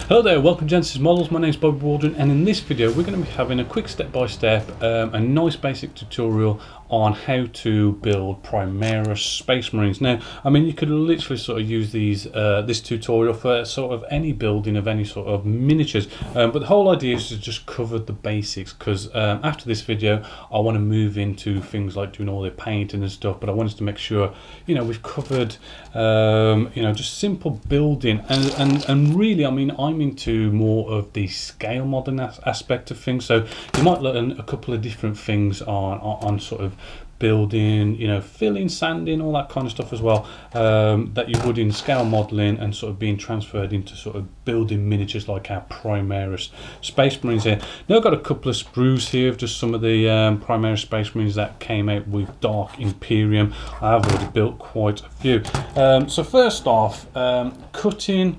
Hello there, welcome to Genesis Models. My name is Bobby Waldron, and in this video we're going to be having a quick step-by-step, a nice basic tutorial on how to build Primaris Space Marines. Now, I mean, you could literally sort of use this tutorial for sort of any building of any sort of miniatures, but the whole idea is to just cover the basics, because after this video I want to move into things like doing all the painting and stuff, but I wanted to make sure, you know, we've covered just simple building, and really, I mean, I'm into more of the scale modeling aspect of things, so you might learn a couple of different things on sort of building, you know, filling, sanding, all that kind of stuff as well, that you would in scale modeling, and sort of being transferred into sort of building miniatures like our Primaris Space Marines here. Now I've got a couple of sprues here of just some of the Primaris Space Marines that came out with Dark Imperium. I've already built quite a few. So first off, cutting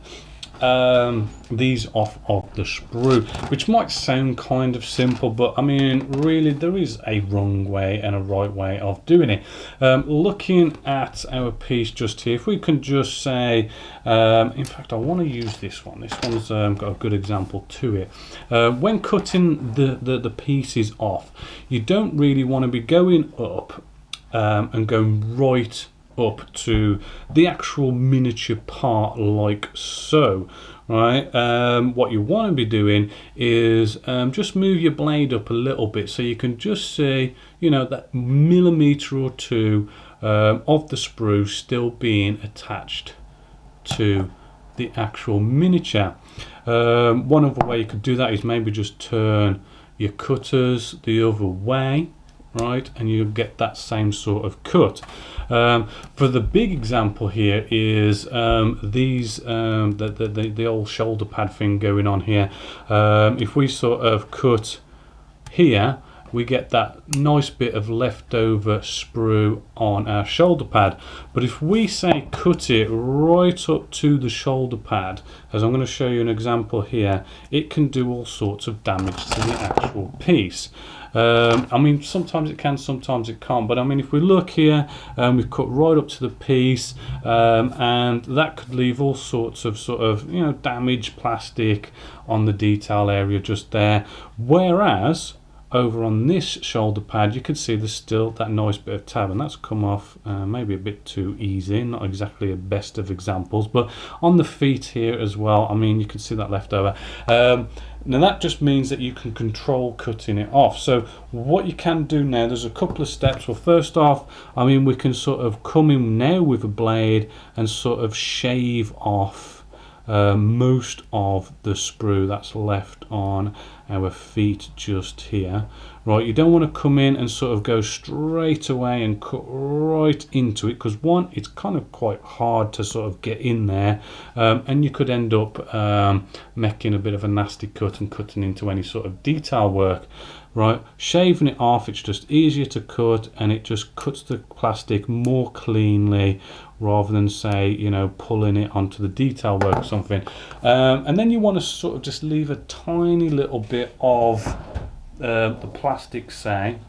these off of the sprue, which might sound kind of simple, but I mean, really there is a wrong way and a right way of doing it. Looking at our piece just here, if we can just say, in fact I want to use this one. This one's got a good example to it. When cutting the pieces off, you don't really want to be going up and going right up to the actual miniature part like so, right? What you want to be doing is just move your blade up a little bit so you can just see, you know, that millimetre or two of the sprue still being attached to the actual miniature. One other way you could do that is maybe just turn your cutters the other way, right, and you get that same sort of cut. For the big example here is the old shoulder pad thing going on here. If we sort of cut here, we get that nice bit of leftover sprue on our shoulder pad. But if we say cut it right up to the shoulder pad, as I'm going to show you an example here, it can do all sorts of damage to the actual piece. I mean, sometimes it can, sometimes it can't, but I mean, if we look here, we've cut right up to the piece, and that could leave all sorts of sort of, you know, damaged plastic on the detail area just there, whereas over on this shoulder pad you can see there's still that nice bit of tab, and that's come off maybe a bit too easy, not exactly a best of examples, but on the feet here as well, I mean, you can see that left over. Now that just means that you can control cutting it off. So what you can do now, there's a couple of steps. Well, first off, I mean, we can sort of come in now with a blade and sort of shave off most of the sprue that's left on our feet just here, right? You don't want to come in and sort of go straight away and cut right into it, because one, it's kind of quite hard to sort of get in there, and you could end up making a bit of a nasty cut and cutting into any sort of detail work, right? Shaving it off, it's just easier to cut, and it just cuts the plastic more cleanly, rather than, say, you know, pulling it onto the detail work or something. And then you want to sort of just leave a tiny little bit of the plastic, say,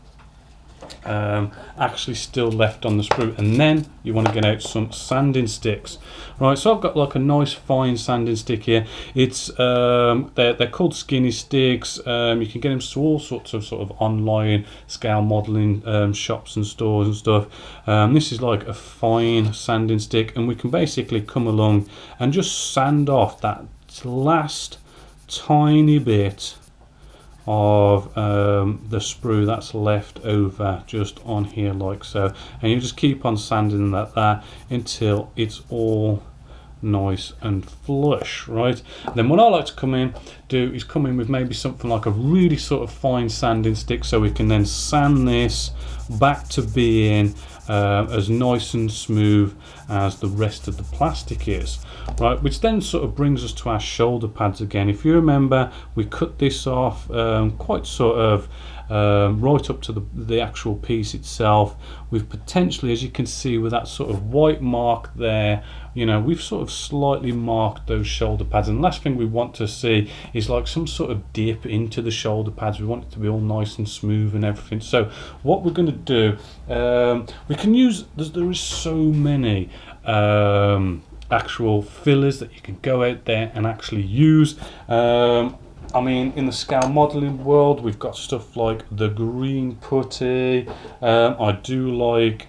actually still left on the sprue, and then you want to get out some sanding sticks, right? So I've got like a nice fine sanding stick here. It's they're called skinny sticks. You can get them to all sorts of sort of online scale modeling shops and stores and stuff. This is like a fine sanding stick, and we can basically come along and just sand off that last tiny bit of the sprue that's left over just on here like so, and you just keep on sanding that there until it's all nice and flush, right? And then what I like to come in with maybe something like a really sort of fine sanding stick, so we can then sand this back to being as nice and smooth as the rest of the plastic is, right? Which then sort of brings us to our shoulder pads again. If you remember, we cut this off quite sort of right up to the actual piece itself. We've potentially, as you can see with that sort of white mark there, you know, we've sort of slightly marked those shoulder pads. And the last thing we want to see is like some sort of dip into the shoulder pads. We want it to be all nice and smooth and everything. So what we're going to do, we can use, there is so many actual fillers that you can go out there and actually use. I mean, in the scale modelling world, we've got stuff like the green putty. I do like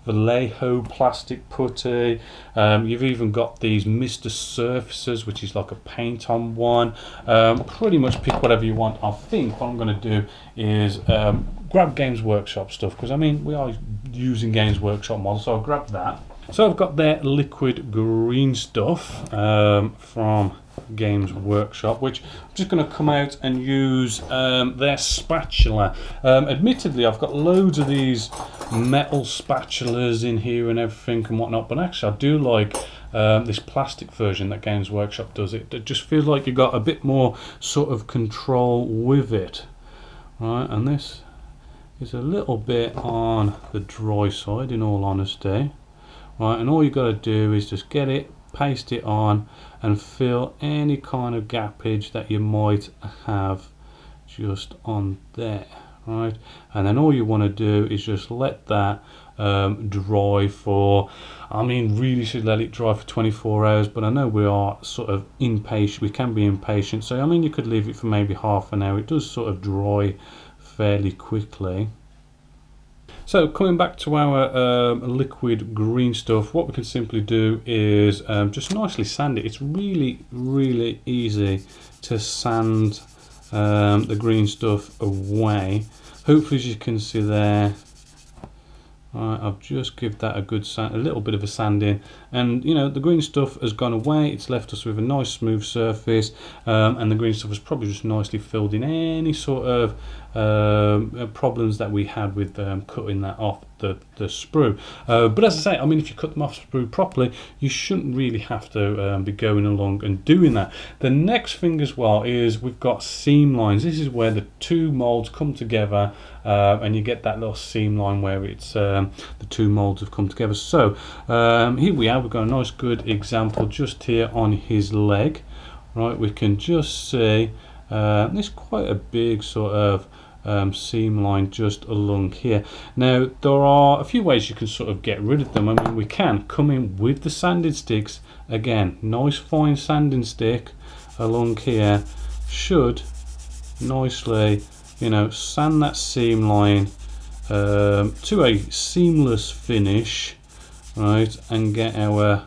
Vallejo plastic putty. You've even got these Mr. Surfaces, which is like a paint on one. Pretty much pick whatever you want. I think what I'm going to do is grab Games Workshop stuff, because I mean, we are using Games Workshop models, so I'll grab that. So I've got their liquid green stuff from Games Workshop, which I'm just going to come out and use their spatula. Admittedly, I've got loads of these metal spatulas in here and everything and whatnot, but actually I do like this plastic version that Games Workshop does. It just feels like you've got a bit more sort of control with it, right? And this is a little bit on the dry side, in all honesty, right? And all you got to do is just get it, paste it on, and fill any kind of gappage that you might have just on there, right? And then all you want to do is just let that dry for, I mean, really should let it dry for 24 hours, but I know we are sort of impatient, we can be impatient, so I mean, you could leave it for maybe half an hour. It does sort of dry fairly quickly. So coming back to our liquid green stuff, what we can simply do is just nicely sand it. It's really easy to sand the green stuff away. Hopefully, as you can see there, right, I've just give that a good sand, a little bit of a sanding, and you know, the green stuff has gone away. It's left us with a nice smooth surface, and the green stuff has probably just nicely filled in any sort of problems that we had with cutting that off the sprue. But as I say, I mean, if you cut them off sprue properly, you shouldn't really have to be going along and doing that. The next thing as well is we've got seam lines. This is where the two molds come together, and you get that little seam line where it's the two molds have come together. So here we are. We've got a nice good example just here on his leg, right? We can just see there's quite a big sort of seam line just along here. Now there are a few ways you can sort of get rid of them. I mean, we can come in with the sanding sticks again, nice fine sanding stick along here should nicely, you know, sand that seam line to a seamless finish, right, and get our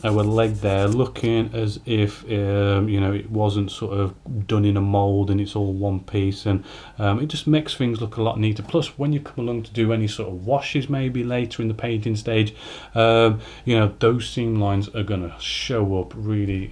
leg there looking as if you know, it wasn't sort of done in a mold and it's all one piece, and it just makes things look a lot neater. Plus, when you come along to do any sort of washes maybe later in the painting stage, you know, those seam lines are going to show up really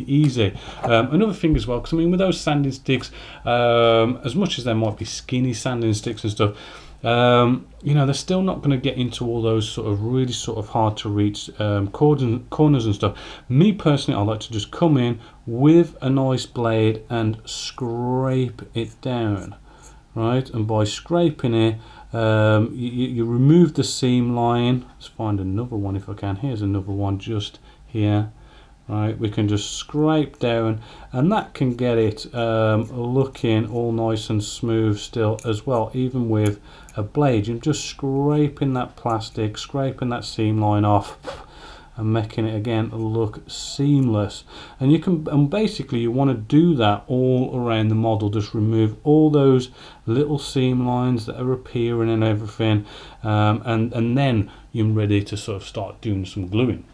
easy. Another thing as well, because I mean, with those sanding sticks, as much as there might be skinny sanding sticks and stuff, you know, they're still not going to get into all those sort of really sort of hard to reach corners and stuff. Me personally, I like to just come in with a nice blade and scrape it down, right? And by scraping it, you remove the seam line. Let's find another one if I can. Here's another one just here. Right, we can just scrape down, and that can get it looking all nice and smooth still as well, even with a blade. You're just scraping that plastic, scraping that seam line off, and making it again look seamless. And you can, and basically you want to do that all around the model. Just remove all those little seam lines that are appearing and everything, and then you're ready to sort of start doing some gluing.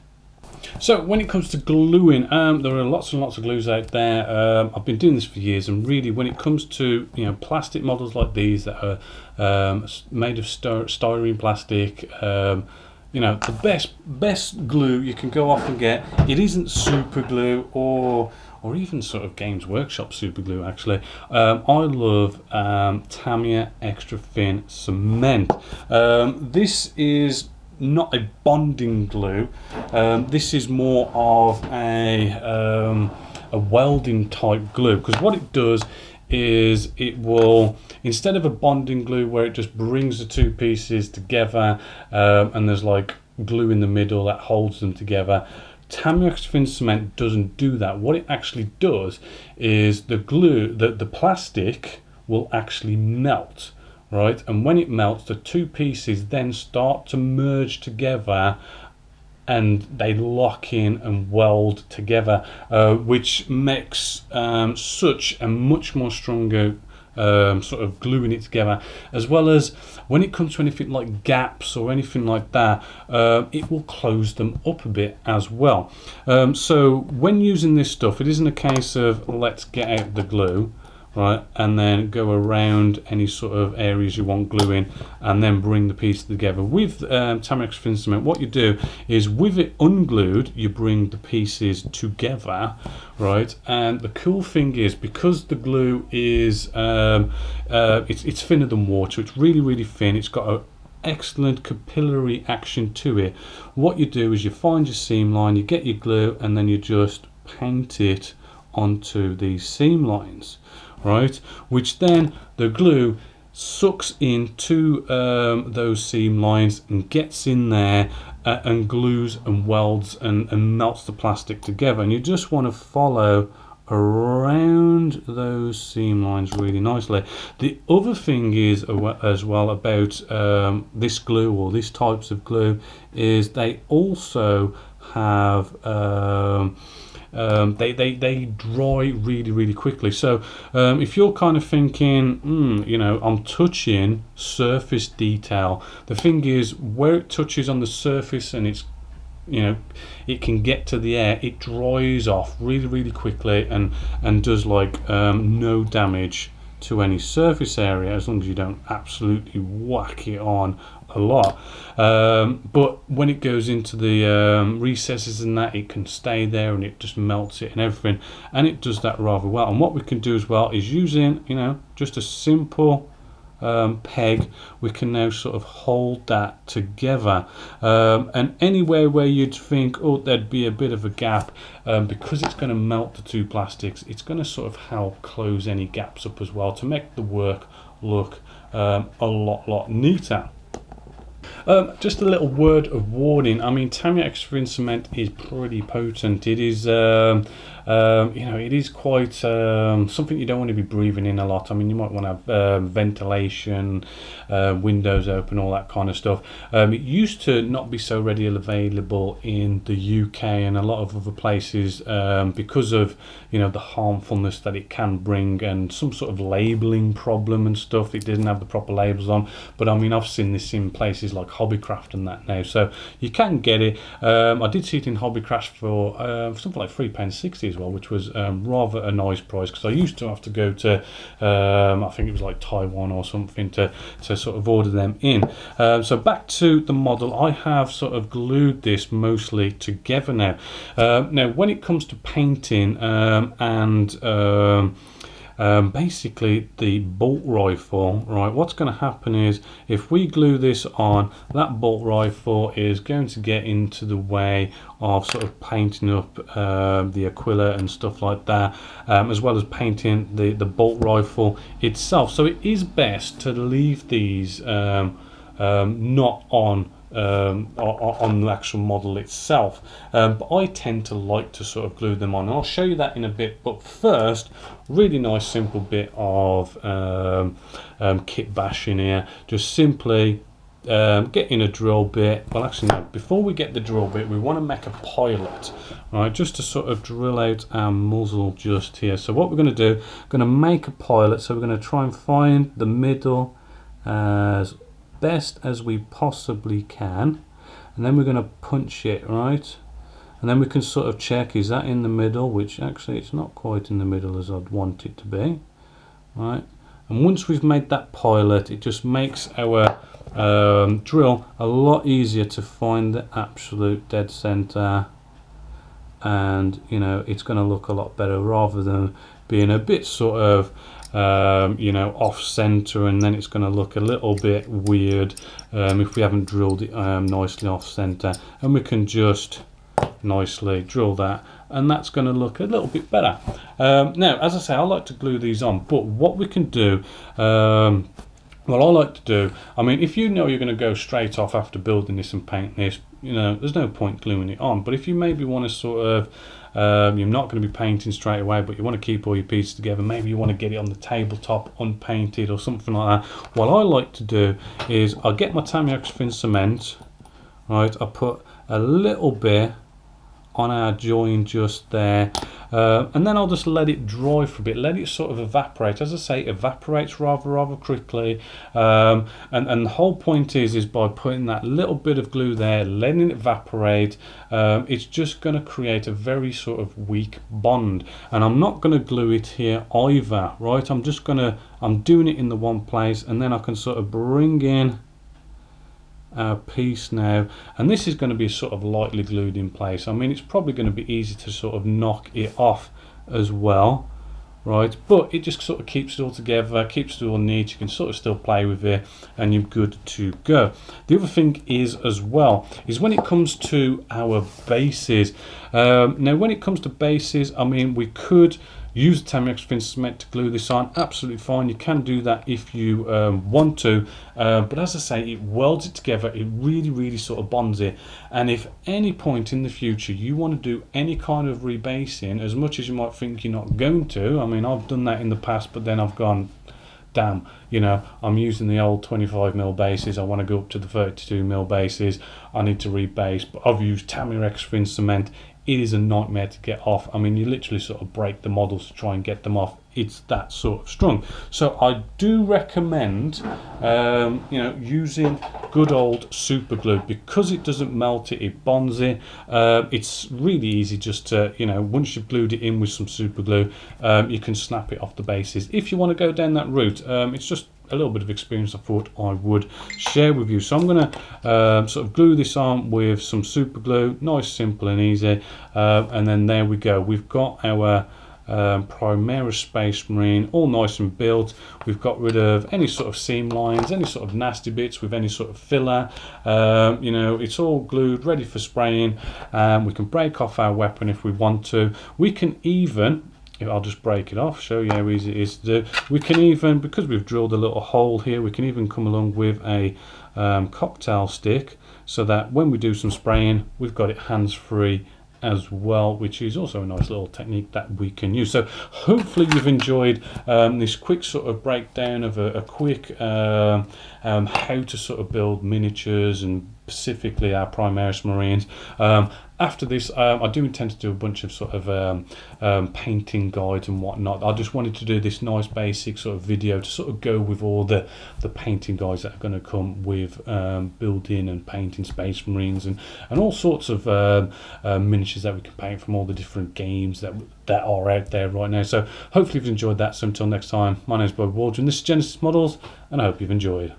So when it comes to gluing, there are lots and lots of glues out there. I've been doing this for years, and really when it comes to, you know, plastic models like these that are made of styrene plastic, you know, the best glue you can go off and get. It isn't super glue or even sort of Games Workshop super glue. Actually, I love Tamiya Extra Thin Cement. This is not a bonding glue. This is more of a welding type glue, because what it does is it will, instead of a bonding glue where it just brings the two pieces together and there's like glue in the middle that holds them together, Tamiya Extra Thin Cement doesn't do that. What it actually does is the glue, the plastic will actually melt, right? And when it melts, the two pieces then start to merge together and they lock in and weld together, which makes such a much more stronger sort of gluing it together, as well as when it comes to anything like gaps or anything like that, it will close them up a bit as well. So when using this stuff, it isn't a case of let's get out the glue, right, and then go around any sort of areas you want glue in and then bring the piece together. With Tamiya Extra Thin Cement, what you do is with it unglued, you bring the pieces together, right? And the cool thing is, because the glue is it's thinner than water, it's really thin, it's got a excellent capillary action to it. What you do is you find your seam line, you get your glue, and then you just paint it onto these seam lines, right, which then the glue sucks into those seam lines and gets in there and glues and welds and melts the plastic together. And you just want to follow around those seam lines really nicely. The other thing is as well about this glue, or these types of glue, is they also have they dry really quickly. So if you're kind of thinking, you know, I'm touching surface detail, the thing is, where it touches on the surface and it's, you know, it can get to the air, it dries off really quickly and does like no damage to any surface area, as long as you don't absolutely whack it on a lot. But when it goes into the recesses and that, it can stay there and it just melts it and everything, and it does that rather well. And what we can do as well is, using, you know, just a simple peg, we can now sort of hold that together, and anywhere where you'd think, oh, there'd be a bit of a gap, because it's going to melt the two plastics, it's going to sort of help close any gaps up as well, to make the work look a lot neater. Just a little word of warning. I mean, Tamiya Extra Thin Cement is pretty potent. It is, you know, it is quite something you don't want to be breathing in a lot. I mean, you might want to have ventilation, windows open, all that kind of stuff. It used to not be so readily available in the UK and a lot of other places, because of, you know, the harmfulness that it can bring and some sort of labelling problem and stuff. It didn't have the proper labels on. But I mean, I've seen this in places like Hobbycraft and that now, so you can get it. I did see it in Hobbycraft for something like £3.60 as well, which was rather a nice price, because I used to have to go to I think it was like Taiwan or something to sort of order them in. So back to the model, I have sort of glued this mostly together now. Now when it comes to painting basically the bolt rifle, right, what's going to happen is, if we glue this on, that bolt rifle is going to get into the way of sort of painting up the Aquila and stuff like that, as well as painting the bolt rifle itself. So it is best to leave these not on the actual model itself, but I tend to like to sort of glue them on, and I'll show you that in a bit. But first, really nice simple bit of kit bashing here. Just simply getting a drill bit. Well, actually no, before we get the drill bit, we want to make a pilot, right, just to sort of drill out our muzzle just here. So what we're going to do, going to make a pilot, so we're going to try and find the middle as best as we possibly can, and then we're going to punch it, right, and then we can sort of check, is that in the middle, which actually it's not quite in the middle as I'd want it to be, right. And once we've made that pilot, it just makes our drill, a lot easier to find the absolute dead center, and you know, it's going to look a lot better rather than being a bit sort of you know, off center, and then it's going to look a little bit weird if we haven't drilled it nicely off center. And we can just nicely drill that, and that's going to look a little bit better. Now, as I say, I like to glue these on, but what we can do, what I like to do, I mean, if you know you're going to go straight off after building this and paint this, you know, there's no point gluing it on. But if you maybe want to sort of, you're not going to be painting straight away, but you want to keep all your pieces together, maybe you want to get it on the tabletop unpainted or something like that, what I like to do is I get my Primaris thin cement, right, I put a little bit on our join just there, and then I'll just let it dry for a bit, let it sort of evaporate. As I say, it evaporates rather quickly, and the whole point is by putting that little bit of glue there, letting it evaporate, it's just going to create a very sort of weak bond. And I'm not going to glue it here either, right? I'm doing it in the one place, and then I can sort of bring in our piece now, and this is going to be sort of lightly glued in place. I mean, it's probably going to be easy to sort of knock it off as well, right? But it just sort of keeps it all together, keeps it all neat. You can sort of still play with it, and you're good to go. The other thing is as well is when it comes to our bases. Now, when it comes to bases, I mean, we could use the Primaris thin cement to glue this on, absolutely fine. You can do that if you want to, but as I say, it welds it together, it really sort of bonds it. And if any point in the future you want to do any kind of rebasing, as much as you might think you're not going to, I mean, I've done that in the past, but then I've gone, damn, you know, I'm using the old 25mm bases, I want to go up to the 32mm bases, I need to rebase, but I've used Primaris thin cement. It is a nightmare to get off. I mean, you literally sort of break the models to try and get them off. It's that sort of strong. So I do recommend, you know, using good old super glue, because it doesn't melt it, it bonds it. It's really easy just to, you know, once you've glued it in with some super glue, you can snap it off the bases. If you want to go down that route, it's just a little bit of experience I thought I would share with you. So I'm going to sort of glue this on with some super glue, nice, simple and easy, and then there we go. We've got our Primaris Space Marine all nice and built. We've got rid of any sort of seam lines, any sort of nasty bits with any sort of filler. You know, it's all glued, ready for spraying. We can break off our weapon if we want to. We can even, I'll just break it off, show you how easy it is to do. We can even, because we've drilled a little hole here, we can even come along with a cocktail stick, so that when we do some spraying, we've got it hands-free as well, which is also a nice little technique that we can use. So hopefully you've enjoyed this quick sort of breakdown of a quick how to sort of build miniatures, and specifically our Primaris Marines. After this, I do intend to do a bunch of sort of painting guides and whatnot. I just wanted to do this nice basic sort of video to sort of go with all the painting guides that are going to come with building and painting Space Marines, and all sorts of miniatures that we can paint from all the different games that are out there right now. So hopefully you've enjoyed that. So until next time, my name is Bob Waldron, this is Genesis Models, and I hope you've enjoyed.